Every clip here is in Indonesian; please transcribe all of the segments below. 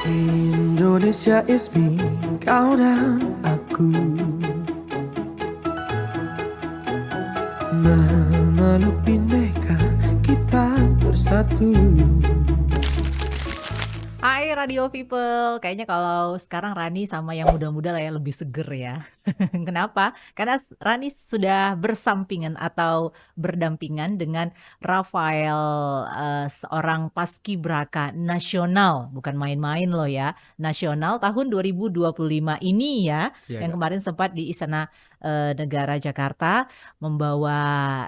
Indonesia is me, kau dan aku memeluk bineka kita bersatu. Hai Radio People, kayaknya kalau sekarang Rani sama yang muda-muda lah ya lebih seger ya. Kenapa? Karena Rani sudah bersampingan atau berdampingan dengan Rafael, seorang paskibraka nasional, bukan main-main loh ya, nasional tahun 2025 ini ya, Iya, yang Kak. kemarin sempat di Istana Negara Jakarta membawa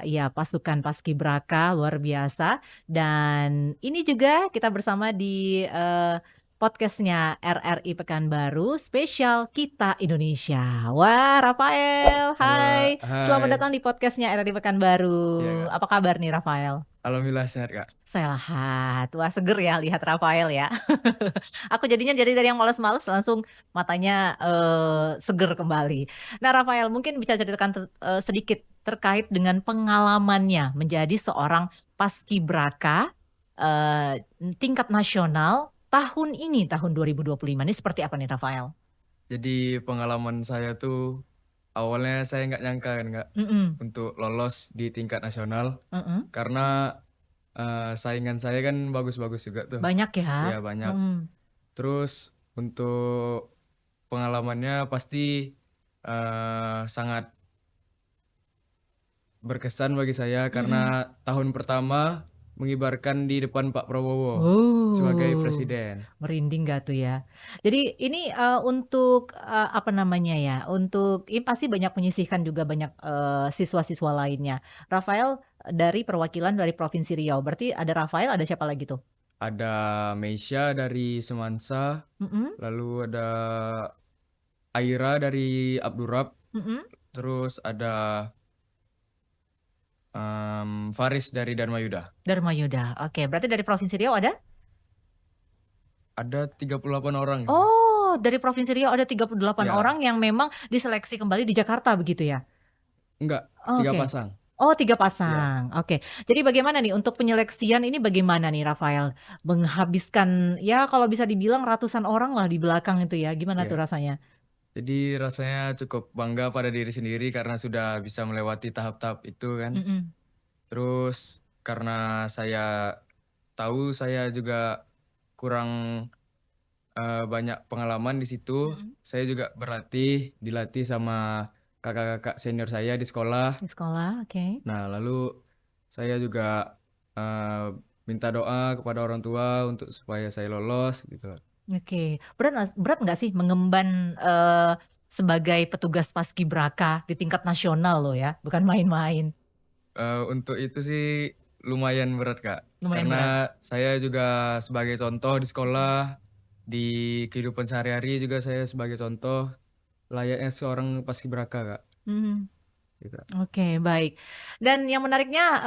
ya pasukan paskibraka luar biasa. Dan ini juga kita bersama di podcastnya RRI Pekanbaru spesial Kita Indonesia. Wah, Rafael, Halo, hai. Selamat hai. datang di podcastnya RRI Pekanbaru. Iya, Kak. Apa kabar nih, Rafael? Alhamdulillah sehat, Kak. Sehat. Wah, seger ya lihat Rafael ya. Aku jadinya dari yang males-males langsung matanya seger kembali. Nah, Rafael mungkin bisa ceritakan sedikit terkait dengan pengalamannya menjadi seorang paskibraka tingkat nasional tahun ini, tahun 2025 ini seperti apa nih, Rafael? Jadi pengalaman saya tuh awalnya saya nggak nyangka kan, Kak, Mm-mm, untuk lolos di tingkat nasional mm-mm. karena saingan saya kan bagus-bagus juga tuh. Banyak ya. Ya banyak. Mm-mm. Terus untuk pengalamannya pasti sangat berkesan bagi saya Mm-mm. karena tahun pertama mengibarkan di depan Pak Prabowo sebagai Oh, presiden. merinding gak tuh ya? Jadi ini untuk apa namanya ya? Untuk ini pasti banyak menyisihkan juga banyak siswa-siswa lainnya. Rafael dari perwakilan dari Provinsi Riau. Berarti ada Rafael, ada siapa lagi tuh? Ada Meisya dari Semansa, Mm-mm, lalu ada Aira dari Abdurrab, mm-mm. terus ada Faris dari Dharma Yuda. Dharma Yuda. Oke, berarti dari Provinsi Riau ada? Ada 38 orang. Oh, dari Provinsi Riau ada 38 Ya, orang yang memang diseleksi kembali di Jakarta begitu ya? enggak, 3 Oke. pasang. Oh, 3 Ya, pasang. Oke. Jadi bagaimana nih untuk penyeleksian ini bagaimana nih Rafael? Menghabiskan ya kalau bisa dibilang ratusan orang lah di belakang itu ya. Gimana tuh ya. rasanya? Jadi rasanya cukup bangga pada diri sendiri karena sudah bisa melewati tahap-tahap itu kan. Mm-mm. Terus karena saya tahu saya juga kurang banyak pengalaman di situ, Mm-mm. saya juga dilatih sama kakak-kakak senior saya di sekolah. Di sekolah, oke. Nah, lalu saya juga minta doa kepada orang tua untuk supaya saya lolos gitu. Oke. Berat nggak sih mengemban sebagai petugas paskibraka di tingkat nasional loh ya, bukan main-main. Untuk itu sih lumayan berat, Kak. Lumayan berat. Karena saya juga sebagai contoh di sekolah, di kehidupan sehari-hari juga saya sebagai contoh layaknya seorang paskibraka, Kak. Mhm. Gitu. Oke, baik. Dan yang menariknya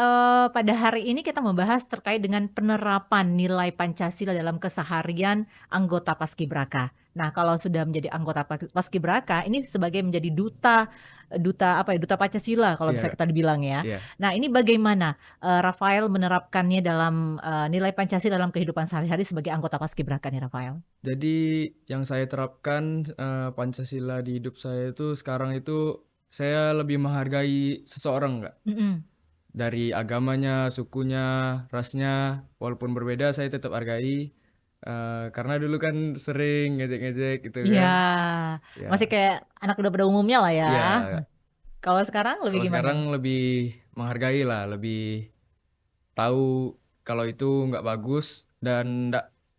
pada hari ini kita membahas terkait dengan penerapan nilai Pancasila dalam keseharian anggota Paskibraka. Nah, kalau sudah menjadi anggota Paskibraka, ini sebagai menjadi duta duta apa ya? Duta Pancasila kalau Iya, bisa Kak. kita dibilang ya. Iya. Nah, ini bagaimana Rafael menerapkannya dalam nilai Pancasila dalam kehidupan sehari-hari sebagai anggota Paskibraka nih, Rafael? Jadi yang saya terapkan Pancasila di hidup saya itu sekarang itu saya lebih menghargai seseorang, Kak. Mm-mm. Dari agamanya, sukunya, rasnya, walaupun berbeda saya tetap hargai. Karena dulu kan sering ngejek-ngejek gitu Iya, kan. masih Ya, kayak anak udah pada umumnya lah ya. ya. Kalau sekarang lebih Kalau gimana? sekarang lebih menghargai lah, lebih tahu kalau itu nggak bagus dan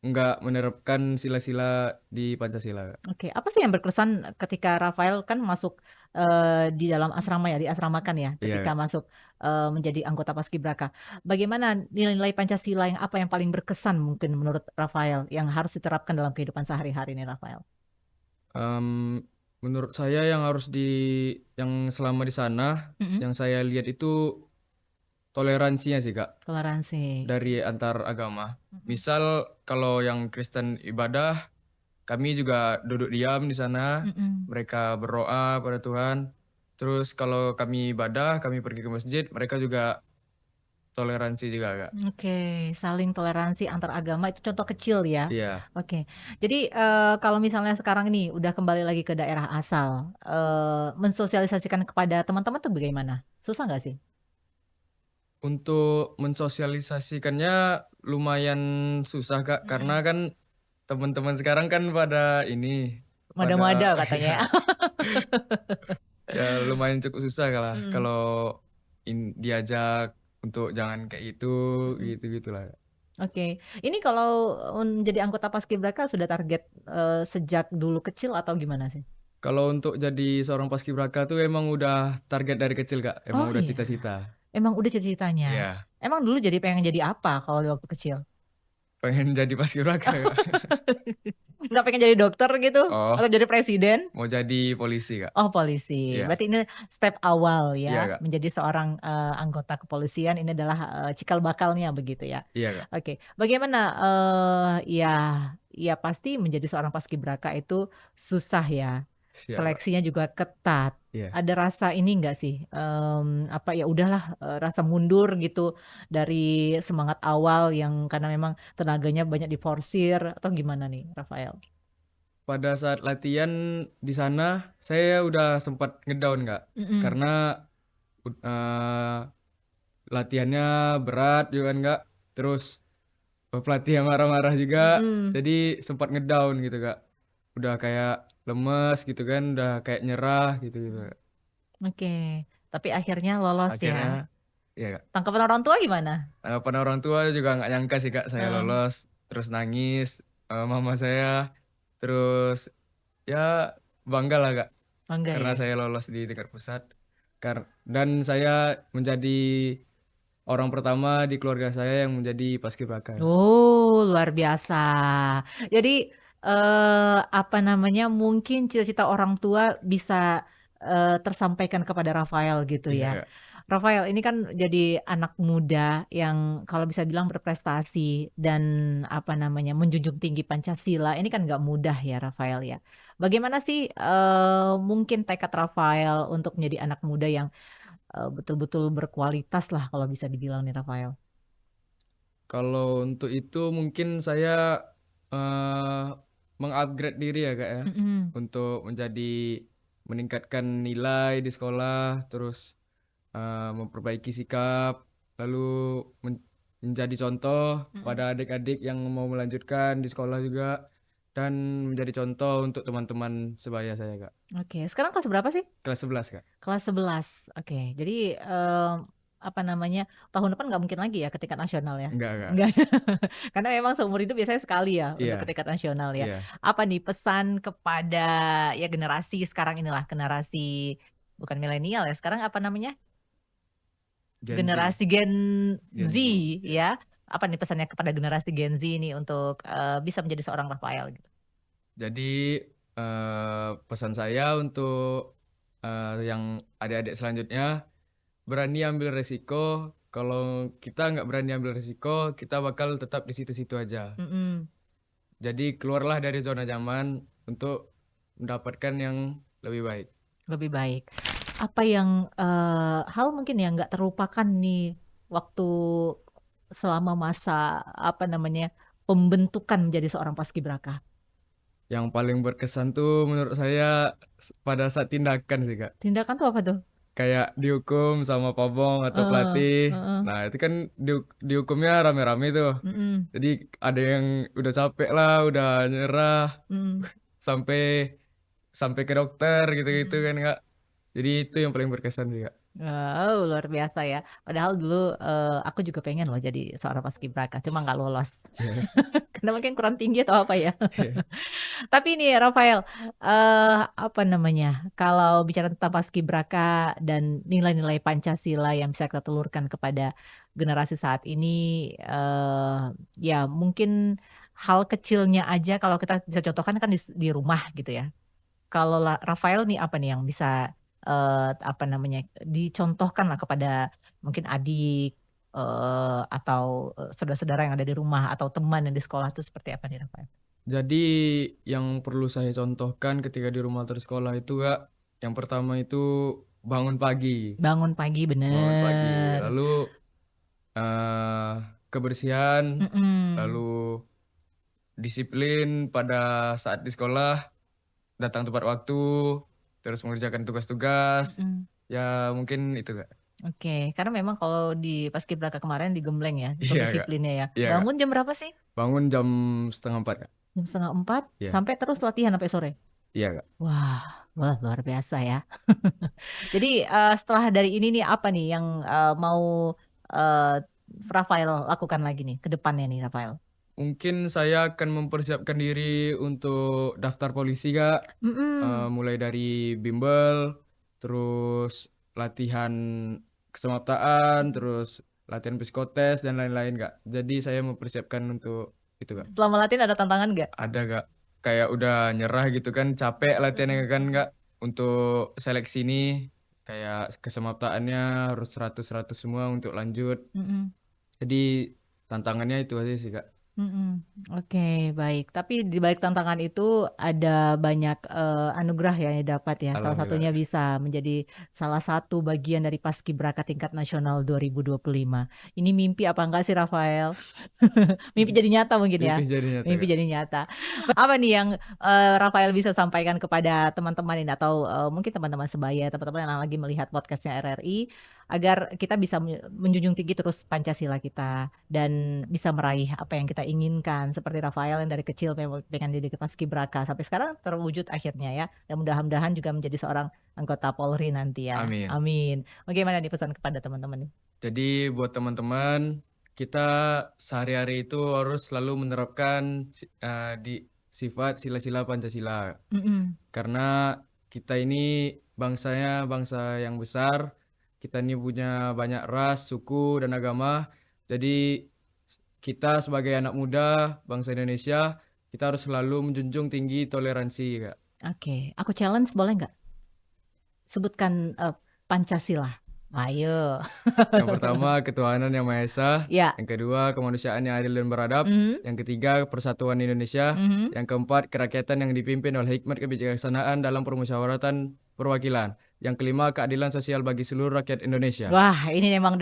nggak menerapkan sila-sila di Pancasila, Kak. Oke, apa sih yang berkesan ketika Rafael kan masuk di dalam asrama ya, diasramakan ya, Iya, ketika Kak. masuk menjadi anggota Paskibraka. Bagaimana nilai-nilai Pancasila yang apa yang paling berkesan mungkin menurut Rafael yang harus diterapkan dalam kehidupan sehari-hari nih, Rafael? Em, Menurut saya yang selama di sana, Mm-mm. yang saya lihat itu toleransinya sih, Kak, Toleransi. dari antar agama. Mm-mm. Misal kalau yang Kristen ibadah, kami juga duduk diam di sana, Mm-mm. mereka berdoa pada Tuhan. Terus kalau kami ibadah, kami pergi ke masjid, mereka juga toleransi juga Kak. Oke, saling toleransi antar agama itu contoh kecil ya. Iya. Oke. Jadi, kalau misalnya sekarang nih udah kembali lagi ke daerah asal, mensosialisasikan kepada teman-teman tuh bagaimana? Susah nggak sih? Untuk mensosialisasikannya lumayan susah Kak, karena Mhm. kan teman-teman sekarang kan pada ini, pada Mada-mada katanya. ya, ya lumayan cukup susah lah Mhm, kalau diajak untuk jangan kayak gitu, mhm. gitu-gitulah. Oke. Ini kalau, menjadi anggota paskibraka sudah target, sejak dulu kecil atau gimana sih? Kalau untuk jadi seorang paskibraka tuh emang udah target dari kecil Kak, emang Oh udah iya? cita-cita. Emang udah cita-citanya? Iya, Emang dulu jadi pengen jadi apa kalau di waktu kecil? pengen jadi paskibraka Kak. Nggak pengen jadi dokter gitu? Oh, Atau jadi presiden? mau jadi polisi Kak. Oh polisi, Iya, berarti ini step awal iya ya, Kak, menjadi seorang, anggota kepolisian ini adalah, cikal bakalnya begitu ya. iya Kak, Oke, bagaimana, ya ya pasti menjadi seorang paskibraka itu susah ya, siap Kak, seleksinya juga ketat. iya. Ada rasa ini enggak sih, apa, ya udahlah, rasa mundur gitu dari semangat awal yang karena memang tenaganya banyak diforsir atau gimana nih, Rafael? Pada saat latihan di sana, saya udah sempat ngedown Kak, Mhm, karena latihannya berat juga kan Kak, terus, pelatih yang marah-marah juga, mhm. jadi sempat ngedown gitu Kak. Udah kayak lemes gitu kan, udah kayak nyerah gitu-gitu Kak. Oke, tapi akhirnya lolos ya? Akhirnya iya Kak, Tanggapan orang tua gimana? tanggapan orang tua juga nggak nyangka sih Kak saya Heeh, lolos, terus nangis, mama saya, terus ya banggalah Kak. bangga Karena ya? saya lolos di tingkat pusat, dan saya menjadi orang pertama di keluarga saya yang menjadi paskibraka. Oh, luar biasa. Jadi, apa namanya, mungkin cita-cita orang tua bisa, tersampaikan kepada Rafael gitu Iya, ya. Kak. Rafael ini kan jadi anak muda yang kalau bisa bilang berprestasi dan apa namanya, menjunjung tinggi Pancasila, ini kan nggak mudah ya Rafael ya. Bagaimana sih, mungkin tekad Rafael untuk menjadi anak muda yang, betul-betul berkualitas lah kalau bisa dibilang nih Rafael? Kalau untuk itu mungkin saya, eee, meng-upgrade diri ya, Kak, ya, Mhm, untuk meningkatkan nilai di sekolah, terus, memperbaiki sikap, lalu menjadi contoh mhm. pada adik-adik yang mau melanjutkan di sekolah juga, dan menjadi contoh untuk teman-teman sebaya saya, Kak. Oke, sekarang kelas berapa sih? Kelas 11 Kak. Kelas 11. Oke, jadi, apa namanya, tahun depan nggak mungkin lagi ya ke tingkat nasional ya? Enggak, Kak. Enggak, karena memang seumur hidup biasanya sekali ya untuk ke Iya, tingkat nasional ya. iya, Apa nih pesan kepada ya generasi sekarang inilah, generasi bukan milenial ya, sekarang apa namanya, Gen Z, generasi Gen Gen Z Z, iya. ya. Apa nih pesannya kepada generasi Gen Z ini untuk, bisa menjadi seorang Rafael gitu? Jadi, pesan saya untuk, yang adik-adik selanjutnya, berani ambil resiko, kalau kita nggak berani ambil resiko, kita bakal tetap di situ-situ aja. Mhm. Jadi keluarlah dari zona nyaman untuk mendapatkan yang lebih baik. Lebih baik. Apa yang, hal mungkin yang nggak terlupakan nih waktu selama masa, apa namanya, pembentukan menjadi seorang paskibraka? Yang paling berkesan tuh menurut saya pada saat tindakan sih, Kak. Tindakan tuh apa tuh? Kayak dihukum sama pabong atau Heeh, pelatih. heeh, Nah, itu kan dihukumnya rame-rame tuh. mhm, Jadi ada yang udah capek lah, udah nyerah, mhm, sampai sampai ke dokter gitu-gitu mhm. kan, Kak. Jadi itu yang paling berkesan sih, Kak. Wow, luar biasa ya. Padahal dulu, aku juga pengen loh jadi seorang paskibraka, cuma nggak lolos. Iya, Karena mungkin kurang tinggi atau apa ya. iya. Tapi nih Rafael, apa namanya, kalau bicara tentang paskibraka dan nilai-nilai Pancasila yang bisa kita telurkan kepada generasi saat ini, ya mungkin hal kecilnya aja kalau kita bisa contohkan kan di rumah gitu ya. Kalau Rafael nih apa nih yang bisa, apa namanya, dicontohkanlah kepada mungkin adik, atau, saudara-saudara yang ada di rumah atau teman yang di sekolah itu seperti apa nih Rafael? Jadi yang perlu saya contohkan ketika di rumah atau di sekolah itu, Kak, yang pertama itu bangun pagi Bangun pagi bangun pagi. bener, Lalu eh, kebersihan, Mhm. lalu disiplin pada saat di sekolah, datang tepat waktu, terus mengerjakan tugas-tugas. Mhm. Ya mungkin itu Kak. Oke, karena memang kalau di paskibraka kemarin digembleng ya, Iya Kak. disiplinnya ya. Iya Kak. Bangun jam berapa sih? Bangun jam 3:30 Kak. Jam 3:30 Iya. sampai terus latihan sampai sore? Iya Kak. Wah, luar biasa ya. Jadi setelah dari ini nih apa nih yang mau Rafael lakukan lagi nih ke depannya nih Rafael? Mungkin saya akan mempersiapkan diri untuk daftar polisi Kak. Mhm. Mulai dari bimbel, terus latihan kesemaptaan, terus latihan psikotes dan lain-lain Kak. Jadi saya mempersiapkan untuk itu Kak. Selama latihan ada tantangan nggak? Ada Kak. Kayak udah nyerah gitu kan, capek latihannya kan Kak. Untuk seleksi ini kayak kesemaptaannya harus 100 semua untuk lanjut. Mhm. Jadi tantangannya itu aja sih Kak. Mhm. Oke, baik. Tapi di balik tantangan itu ada banyak anugerah yang didapat ya. Salah satunya Alhamdulillah. bisa menjadi salah satu bagian dari Paskibraka tingkat nasional 2025. Ini mimpi apa enggak sih Rafael? Mimpi jadi nyata mungkin ya. Mimpi jadi nyata Mimpi Kak. jadi nyata. Apa nih yang Rafael bisa sampaikan kepada teman-teman ini atau mungkin teman-teman sebaya, teman-teman yang lagi melihat podcastnya RRI, agar kita bisa menjunjung tinggi terus Pancasila kita dan bisa meraih apa yang kita inginkan, seperti Rafael yang dari kecil pengen jadi paskibraka sampai sekarang terwujud akhirnya ya, dan mudah-mudahan juga menjadi seorang anggota Polri nanti ya. Amin. Amin. Bagaimana nih pesan kepada teman-teman nih? Jadi buat teman-teman, kita sehari-hari itu harus selalu menerapkan di sifat sila-sila Pancasila. Mhm. Karena kita ini bangsanya bangsa yang besar, kita ini punya banyak ras, suku, dan agama. Jadi kita sebagai anak muda bangsa Indonesia, kita harus selalu menjunjung tinggi toleransi Kak. Oke, aku challenge boleh nggak? Sebutkan Pancasila. Ayo. Yang pertama ketuhanan yang Maha Esa, Ya. yang kedua kemanusiaan yang adil dan beradab, Mhm. yang ketiga persatuan Indonesia, Mhm. yang keempat kerakyatan yang dipimpin oleh hikmat kebijaksanaan dalam permusyawaratan perwakilan, yang kelima keadilan sosial bagi seluruh rakyat Indonesia. Wah, ini memang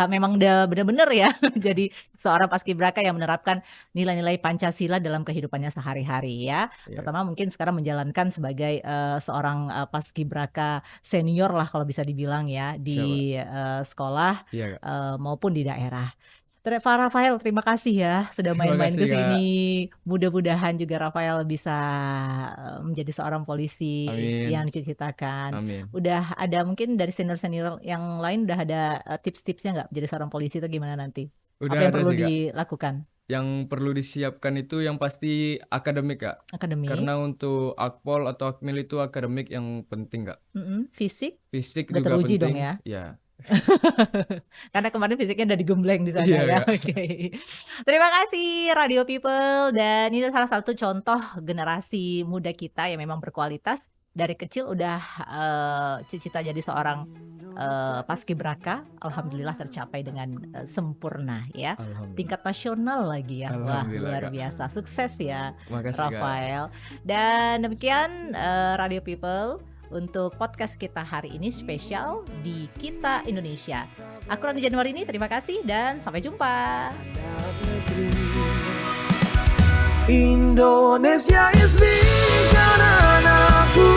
memang udah bener-bener ya. Jadi seorang paskibraka yang menerapkan nilai-nilai Pancasila dalam kehidupannya sehari-hari ya. Iya. Pertama mungkin sekarang menjalankan sebagai seorang paskibraka senior lah kalau bisa dibilang ya di sekolah Iya Kak. maupun di daerah. Pak Rafael, terima kasih ya sudah Terima main-main ke kasih, Kak. sini. Mudah-mudahan juga Rafael bisa menjadi seorang polisi Amin. yang dicita-citakan. Amin. Udah ada mungkin dari senior-senior yang lain udah ada tips-tipsnya nggak jadi seorang polisi itu gimana nanti? Udah Apa yang ada perlu sih Kak. dilakukan? Yang perlu disiapkan itu yang pasti akademik Kak. Akademik, Karena untuk akpol atau akmil itu akademik yang penting Kak. fisik, Fisik udah juga teruji penting. dong ya? Iya. Karena kemarin fisiknya udah digembleng di sana Iya, ya. Kak. Oke. Terima kasih Radio People, dan ini salah satu contoh generasi muda kita yang memang berkualitas. Dari kecil udah cita-cita jadi seorang paskibraka, alhamdulillah tercapai dengan sempurna ya. Alhamdulillah. Tingkat nasional lagi ya. Wah, Alhamdulillah, luar Kak. biasa. Sukses ya Makasih Kak. Rafael. Dan demikian Radio People untuk podcast kita hari ini spesial di Kita Indonesia. Aku Rani Januari ini, terima kasih dan sampai jumpa. Indonesia is bigger than aku.